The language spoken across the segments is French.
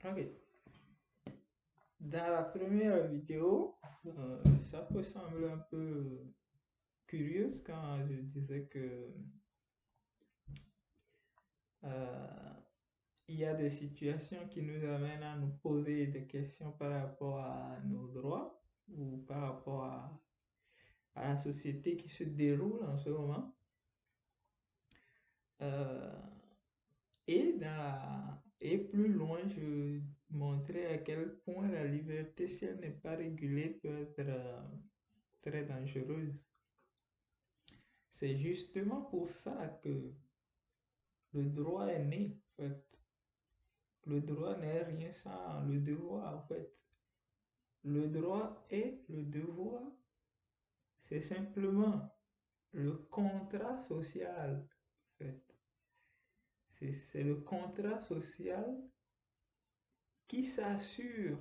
Ok. Dans la première vidéo, ça peut sembler un peu curieux quand je disais que euh, il y a des situations qui nous amènent à nous poser des questions par rapport à nos droits ou par rapport à la société qui se déroule en ce moment. Euh, et plus loin, je montrais à quel point la liberté, si elle n'est pas régulée, peut être très dangereuse. C'est justement pour ça que le droit est né, en fait. Le droit n'est rien sans le devoir, en fait. Le droit et le devoir, c'est simplement le contrat social, en fait. C'est le contrat social qui s'assure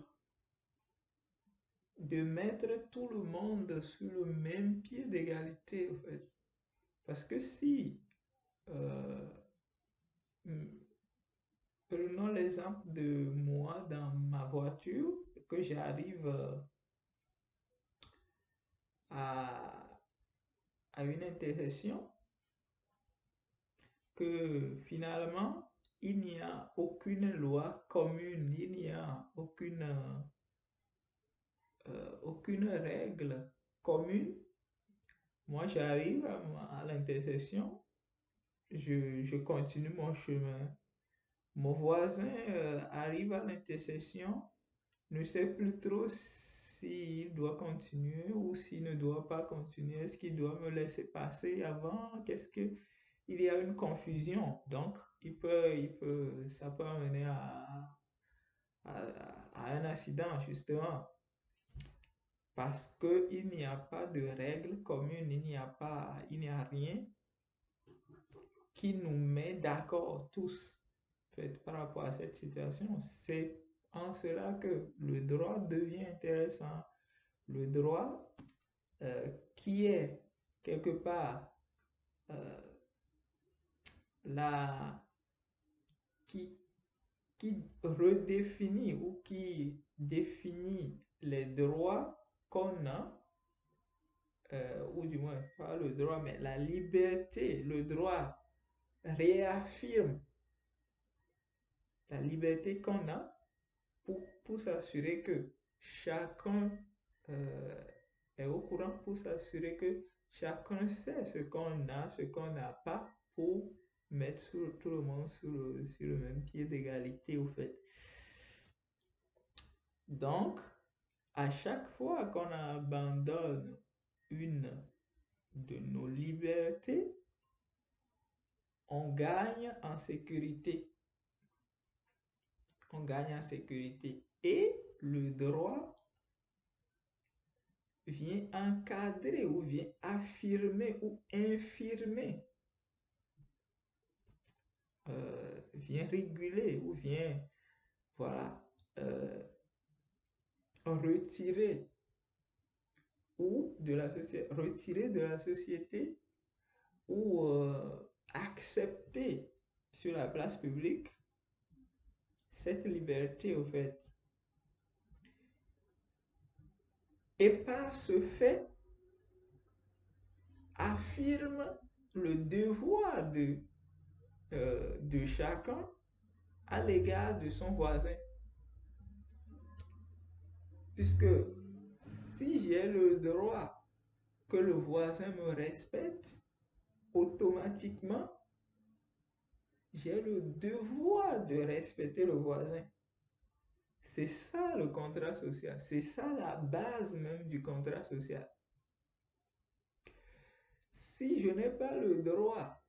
de mettre tout le monde sur le même pied d'égalité, en fait. Parce que si, euh, prenons l'exemple de moi dans ma voiture, que j'arrive à, à une intersection, que finalement, il n'y a aucune loi commune, il n'y a aucune règle commune. Moi, j'arrive à l'intersection, je continue mon chemin. Mon voisin arrive à l'intersection, ne sait plus trop s'il doit continuer ou s'il ne doit pas continuer. Est-ce qu'il doit me laisser passer avant? Il y a une confusion. Donc, ça peut amener à un accident, justement, parce qu'il n'y a pas de règles communes, il n'y a rien qui nous met d'accord tous, fait, par rapport à cette situation. C'est en cela que le droit devient intéressant. Le droit qui est quelque part euh, la, qui, qui redéfinit ou qui définit les droits qu'on a, ou du moins pas le droit, mais la liberté, le droit réaffirme la liberté qu'on a pour s'assurer que chacun euh, est au courant, pour s'assurer que chacun sait ce qu'on a, ce qu'on n'a pas, pour mettre tout le monde sur le même pied d'égalité, au fait. Donc, à chaque fois qu'on abandonne une de nos libertés, on gagne en sécurité. On gagne en sécurité. Et le droit vient encadrer ou vient affirmer ou infirmer, vient réguler ou vient, voilà, retirer retirer de la société ou accepter sur la place publique cette liberté, au fait. Et par ce fait, affirme le devoir de chacun à l'égard de son voisin. Puisque si j'ai le droit que le voisin me respecte, automatiquement, j'ai le devoir de respecter le voisin. C'est ça le contrat social. C'est ça la base même du contrat social. Si je n'ai pas le droit,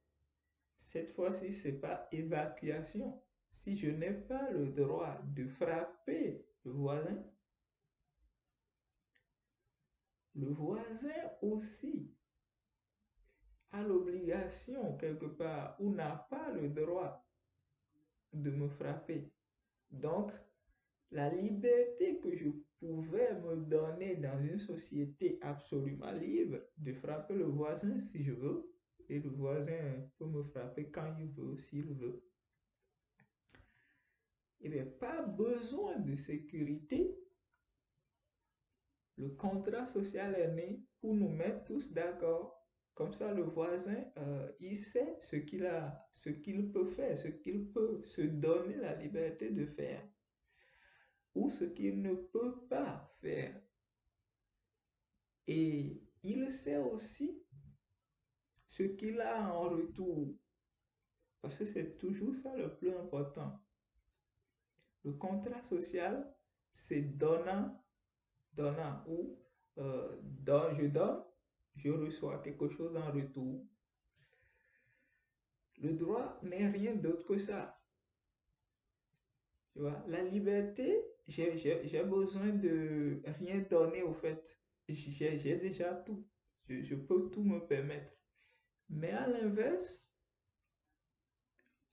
cette fois-ci, ce n'est pas évacuation. Si je n'ai pas le droit de frapper le voisin aussi a l'obligation quelque part ou n'a pas le droit de me frapper. Donc, la liberté que je pouvais me donner dans une société absolument libre de frapper le voisin si je veux, et le voisin peut me frapper quand il veut, s'il veut. eh bien, pas besoin de sécurité. Le contrat social est né pour nous mettre tous d'accord. Comme ça, le voisin, il sait ce qu'il peut faire, ce qu'il peut se donner la liberté de faire, ou ce qu'il ne peut pas faire. Et il sait aussi ce qu'il a en retour, parce que c'est toujours ça le plus important. Le contrat social, c'est donnant, donnant, ou je donne, je reçois quelque chose en retour. Le droit n'est rien d'autre que ça. Tu vois, la liberté, j'ai besoin de rien donner au fait. J'ai déjà tout. Je peux tout me permettre. Mais à l'inverse,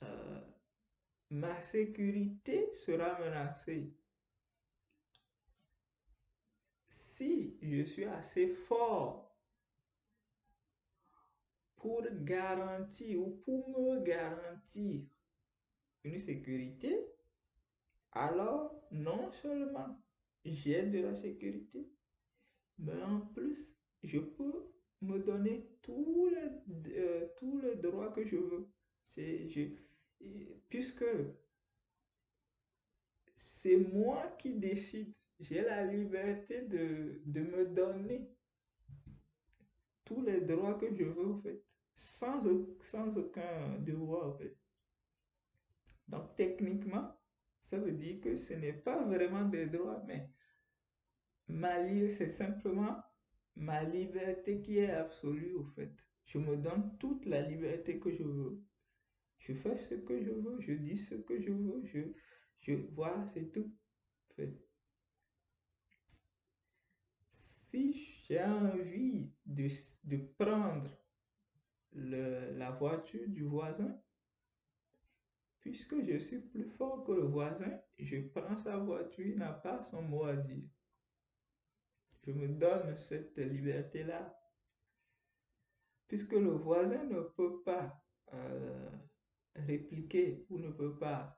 euh, ma sécurité sera menacée. Si je suis assez fort pour garantir ou pour me garantir une sécurité, alors non seulement j'ai de la sécurité, mais en plus, je peux me donner tous les droits que je veux. Puisque c'est moi qui décide, j'ai la liberté de me donner tous les droits que je veux, en fait, sans aucun devoir, en fait. Donc, techniquement, ça veut dire que ce n'est pas vraiment des droits, mais c'est simplement ma liberté qui est absolue, au fait. Je me donne toute la liberté que je veux. Je fais ce que je veux, je dis ce que je veux, voilà, c'est tout. En fait. Si j'ai envie de prendre la voiture du voisin, puisque je suis plus fort que le voisin, je prends sa voiture, il n'a pas son mot à dire. Je me donne cette liberté-là, puisque le voisin ne peut pas répliquer ou ne peut pas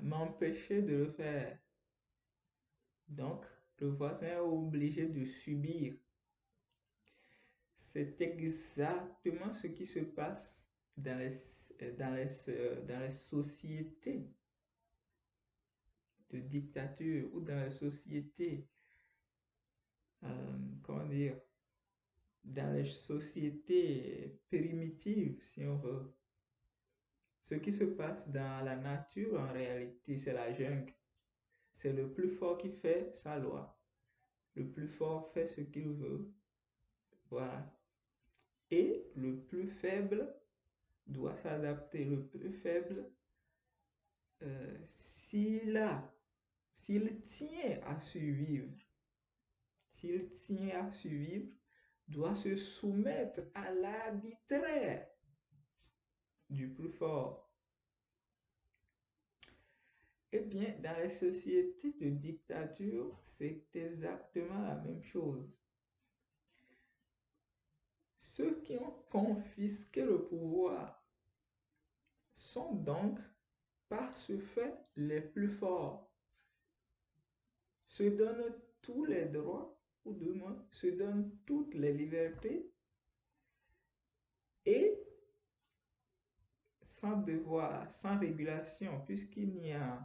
m'empêcher de le faire. Donc, le voisin est obligé de subir. C'est exactement ce qui se passe dans les sociétés de dictature ou dans les sociétés, comment dire, dans les sociétés primitives, si on veut. Ce qui se passe dans la nature, en réalité, c'est la jungle. C'est le plus fort qui fait sa loi. Le plus fort fait ce qu'il veut. Voilà. Et le plus faible doit s'adapter. Le plus faible, s'il tient à survivre, doit se soumettre à l'arbitraire du plus fort. Eh bien, dans les sociétés de dictature, c'est exactement la même chose. Ceux qui ont confisqué le pouvoir sont donc, par ce fait, les plus forts, se donnent tous les droits, ou du moins se donnent toutes les libertés, et sans devoir, sans régulation, puisqu'il n'y a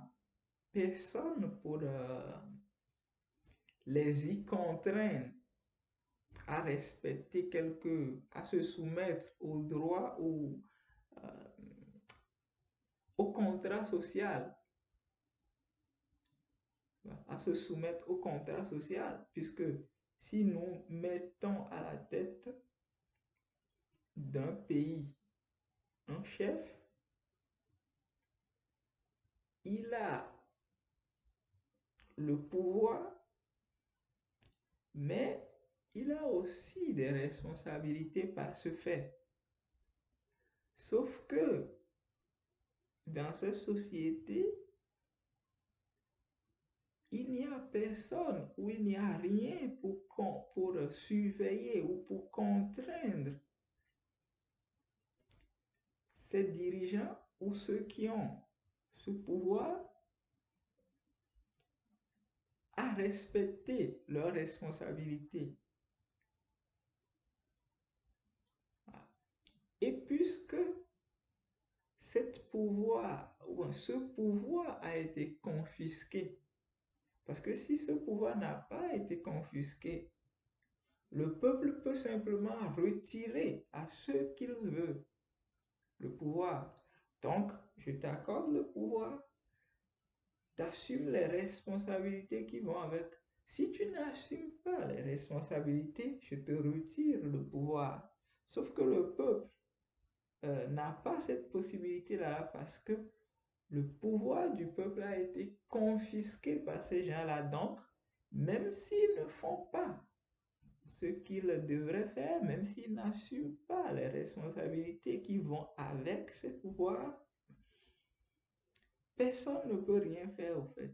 personne pour les y contraindre à respecter à se soumettre aux droits ou au contrat social, à se soumettre au contrat social, puisque si nous mettons à la tête d'un pays un chef, il a le pouvoir, mais il a aussi des responsabilités par ce fait. Sauf que dans cette société, il n'y a personne ou il n'y a rien pour surveiller ou pour contraindre ces dirigeants ou ceux qui ont ce pouvoir à respecter leurs responsabilités. Et puisque ce pouvoir a été confisqué, parce que si ce pouvoir n'a pas été confisqué, le peuple peut simplement retirer à ceux qu'il veut le pouvoir. Donc, je t'accorde le pouvoir, t'assumes les responsabilités qui vont avec. Si tu n'assumes pas les responsabilités, je te retire le pouvoir. Sauf que le peuple n'a pas cette possibilité-là parce que le pouvoir du peuple a été confisqué par ces gens-là. Donc, même s'ils ne font pas ce qu'ils devraient faire, même s'ils n'assument pas les responsabilités qui vont avec ces pouvoirs, personne ne peut rien faire au fait.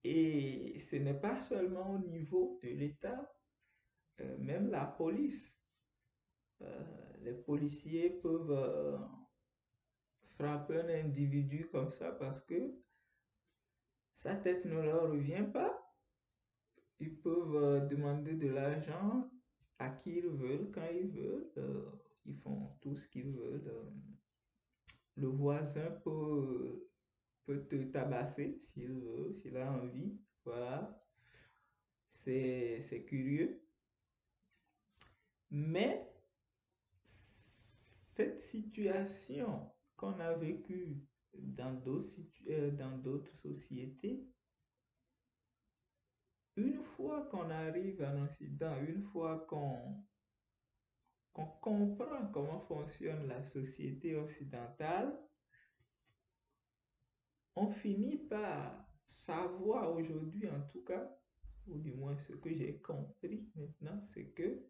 Et ce n'est pas seulement au niveau de l'État, même la police. Les policiers peuvent frapper un individu comme ça parce que sa tête ne leur revient pas. Ils peuvent demander de l'argent à qui ils veulent, quand ils veulent. Ils font tout ce qu'ils veulent. Le voisin peut te tabasser s'il veut, s'il a envie. Voilà. C'est curieux. Mais cette situation qu'on a vécue dans d'autres sociétés, une fois qu'on arrive en Occident, une fois qu'on comprend comment fonctionne la société occidentale, on finit par savoir aujourd'hui, en tout cas, ou du moins ce que j'ai compris maintenant, c'est que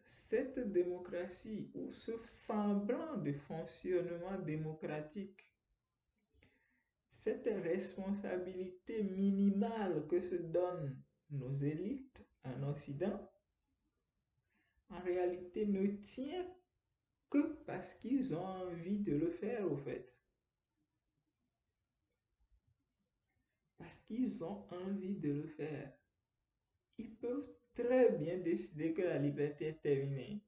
cette démocratie ou ce semblant de fonctionnement démocratique, cette responsabilité minimale que se donnent nos élites en Occident, en réalité ne tient que parce qu'ils ont envie de le faire au fait. Parce qu'ils ont envie de le faire. Ils peuvent très bien décider que la liberté est terminée,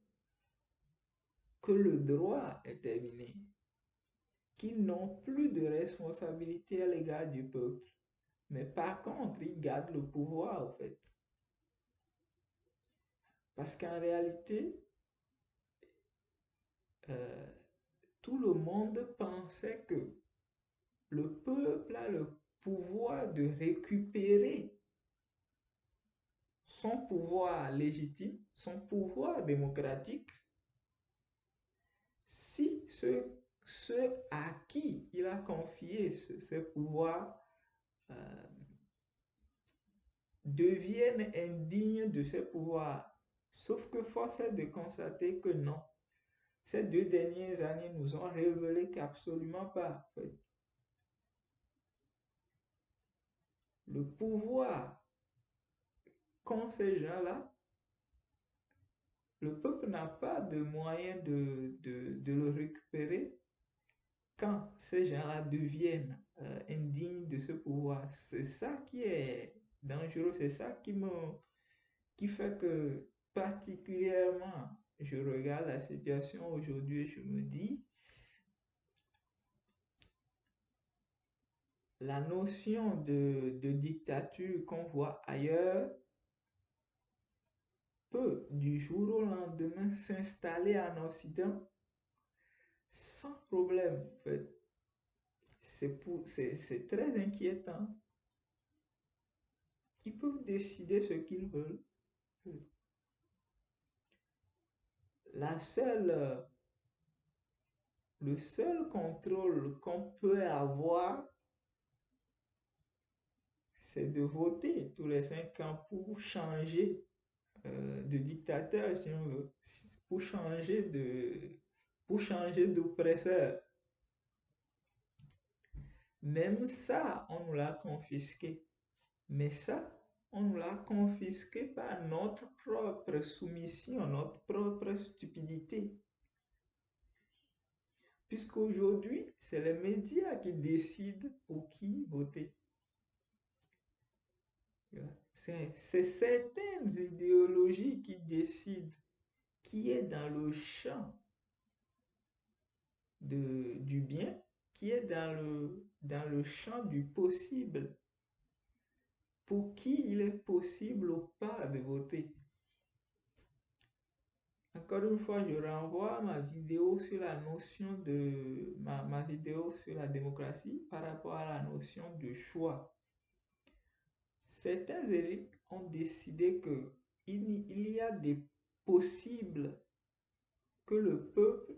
que le droit est terminé, qu'ils n'ont plus de responsabilité à l'égard du peuple. Mais par contre, ils gardent le pouvoir, en fait. Parce qu'en réalité, euh, tout le monde pensait que le peuple a le pouvoir de récupérer son pouvoir légitime, son pouvoir démocratique, si ceux à qui il a confié ce pouvoir deviennent indignes de ce pouvoir. Sauf que force est de constater que non. Ces 2 dernières années nous ont révélé qu'absolument pas. En fait. Le pouvoir qu'ont ces gens-là, le peuple n'a pas de moyen de le récupérer quand ces gens-là deviennent indignes de ce pouvoir. C'est ça qui est dangereux, c'est ça qui fait que particulièrement je regarde la situation aujourd'hui et je me dis, la notion de dictature qu'on voit ailleurs peut du jour au lendemain s'installer en Occident sans problème. En fait. C'est très inquiétant. Ils peuvent décider ce qu'ils veulent. Le seul contrôle qu'on peut avoir, c'est de voter tous les 5 ans pour changer de dictateur, si on veut, pour changer d'oppresseur. Même ça, on nous l'a confisqué. Mais ça, on nous l'a confisqué par notre propre soumission, notre propre stupidité. Puisqu'aujourd'hui, c'est les médias qui décident pour qui voter. C'est certaines idéologies qui décident qui est dans le champ du bien, qui est dans le champ du possible, pour qui il est possible ou pas de voter. Encore une fois, je renvoie à ma vidéo sur la notion de ma vidéo sur la démocratie par rapport à la notion de choix. Certaines élites ont décidé que il y a des possibles que le peuple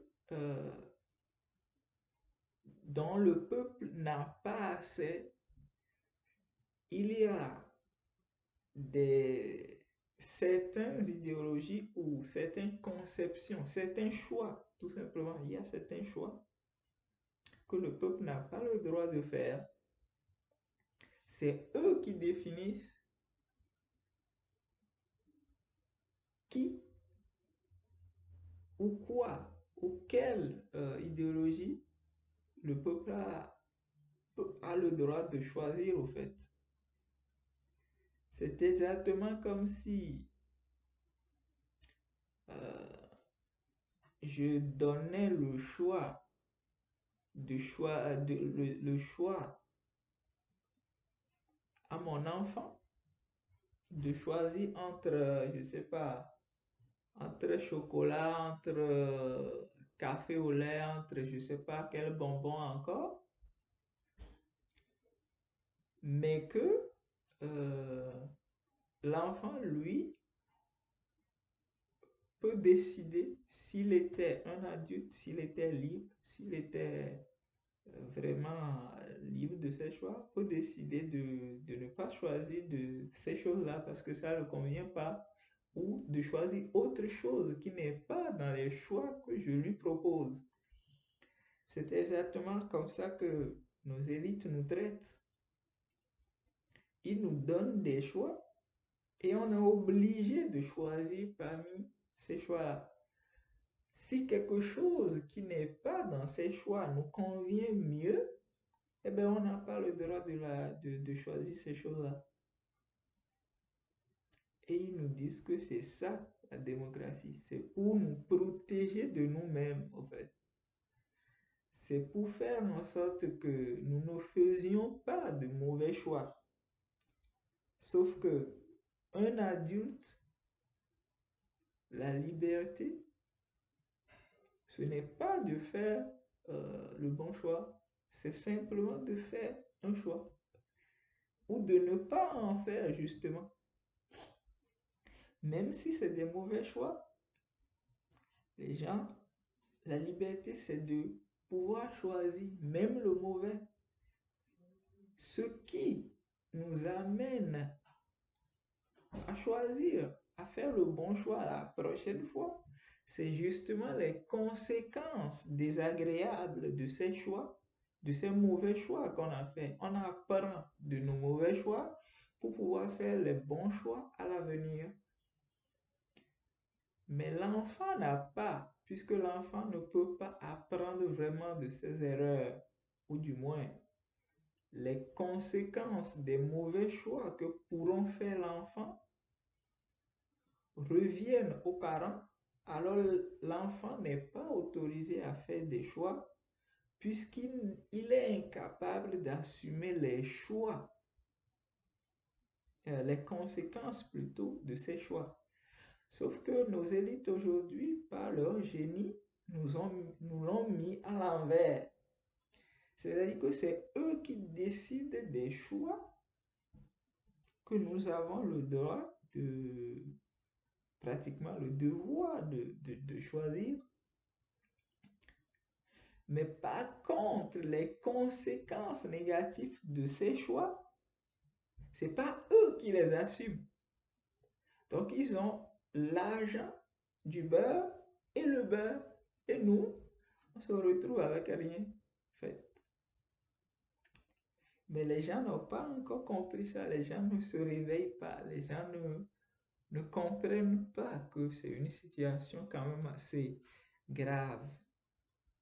dont le peuple n'a pas assez. Il y a certaines idéologies ou certaines conceptions, certains choix, tout simplement. Il y a certains choix que le peuple n'a pas le droit de faire. C'est eux qui définissent qui ou quoi ou quelle idéologie le peuple a le droit de choisir au fait. C'est exactement comme si je donnais le choix le choix à mon enfant de choisir entre, je sais pas, entre chocolat, entre café au lait, entre je sais pas quel bonbon encore, mais que l'enfant, lui, peut décider s'il était un adulte, s'il était libre, s'il était vraiment libre de ses choix, peut décider de ne pas choisir de ces choses-là parce que ça ne le convient pas, ou de choisir autre chose qui n'est pas dans les choix que je lui propose. C'est exactement comme ça que nos élites nous traitent. Ils nous donnent des choix et on est obligé de choisir parmi ces choix-là. Si quelque chose qui n'est pas dans ces choix nous convient mieux, eh bien, on n'a pas le droit de choisir ces choses-là. Et ils nous disent que c'est ça, la démocratie. C'est pour nous protéger de nous-mêmes, en fait. C'est pour faire en sorte que nous ne faisions pas de mauvais choix. Sauf que un adulte, la liberté, ce n'est pas de faire le bon choix. C'est simplement de faire un choix. Ou de ne pas en faire, justement. Même si c'est des mauvais choix, les gens, la liberté, c'est de pouvoir choisir même le mauvais. Ce qui nous amène à choisir, à faire le bon choix la prochaine fois, c'est justement les conséquences désagréables de ces choix, de ces mauvais choix qu'on a fait. On apprend de nos mauvais choix pour pouvoir faire les bons choix à l'avenir. Mais l'enfant n'a pas, puisque l'enfant ne peut pas apprendre vraiment de ses erreurs, ou du moins les conséquences des mauvais choix que pourront faire l'enfant reviennent aux parents, alors l'enfant n'est pas autorisé à faire des choix puisqu'il est incapable d'assumer les choix, les conséquences plutôt de ses choix. Sauf que nos élites aujourd'hui, par leur génie, nous l'ont mis à l'envers. C'est-à-dire que c'est eux qui décident des choix que nous avons le droit pratiquement le devoir de choisir. Mais par contre, les conséquences négatives de ces choix, ce n'est pas eux qui les assument. Donc, ils ont l'argent du beurre et le beurre. Et nous, on se retrouve avec rien fait. Mais les gens n'ont pas encore compris ça, les gens ne se réveillent pas, les gens ne comprennent pas que c'est une situation quand même assez grave.